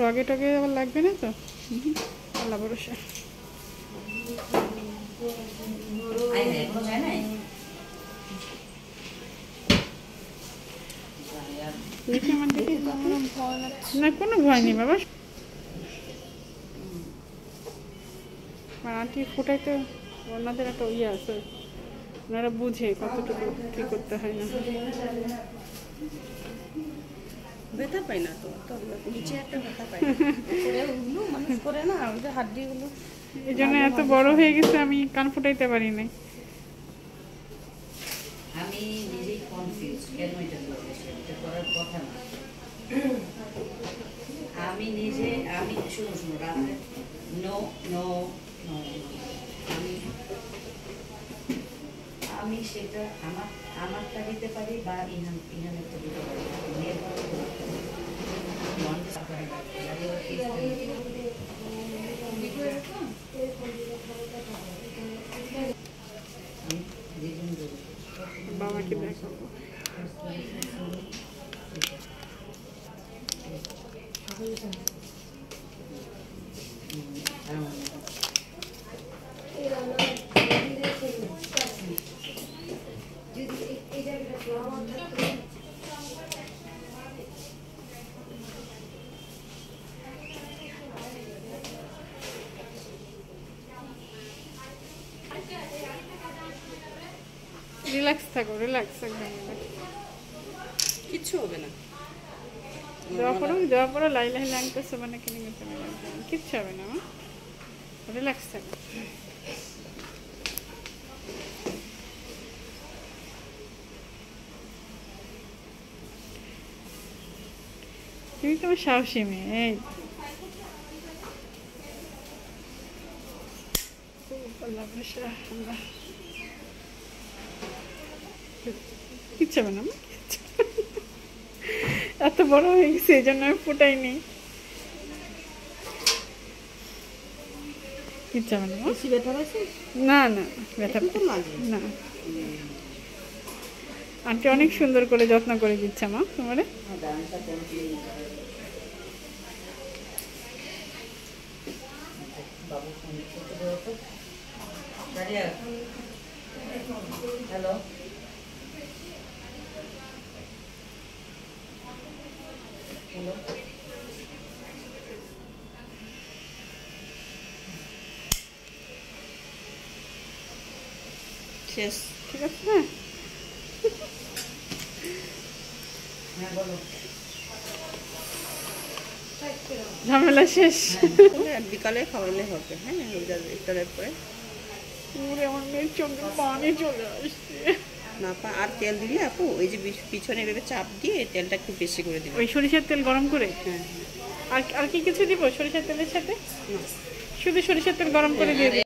রগে টগে আবার লাগবে না তো? আল্লাহ ভরসা। দেখি আমার দেখি না, কোনো ভয় নেই বাবা। আন্টি ফুটাইতে ওনাদের একটা ইয়ে আছে, ওনারা বুঝে কতটুকু কি করতে হয় না। ব্যথা পাই না তো, নিচে একটা ব্যথা পাই না, মানুষ করে না ওই যে হাড্ডিগুলো। এই জন্য এত বড় হয়ে গেছে আমি কান ফুটাইতে পারি নাই। আমি নিজেই কনফিউজ কেন এটা করতেছি, এটা করার কথা না। আমি নিজে শুনো রাতে নো নো নো আমি সেটা আমারটা দিতে পারি বা ইহানেরটা দিতে পারি। বাবাকে দেখাবো। রিল্যাক্স থাকো, রিল্যাক্স, একদম কিচ্ছু হবে না। যাওয়া পড়ো লাই লাই লাগতেছে মানে কিনে নিতে কিচ্ছু হবে না, রিল্যাক্স থাকো। তুমি তোমার সাহসী মেয়ে। এই কিচ্ছু হবে না, এত বড় হয়ে গেছে এই জন্য আমি ফুটাইনি। কিচ্ছু হবে না, বেশি ব্যথা পাইছে না না ব্যথা না। আন্টি অনেক সুন্দর করে যত্ন করে দিচ্ছে মা তোমারে। হ্যালো, শেষ, ঠিক আছে। হ্যাঁ হ্যাঁ বলো। ঝামেলা শেষ। বিকালে খাওয়ালে হবে। হ্যাঁ ইফতারের পরে। আমার মেয়ের চোখে পানি চলে আসছে। না আর তেল দিলে আপু ওই যে পিছনে এভাবে চাপ দিয়ে তেলটা একটু বেশি করে দিবে। ওই সরিষার তেল গরম করে। হ্যাঁ আর কি কিছু দিব সরিষার তেলের সাথে? শুধু সরিষার তেল গরম করে দিয়ে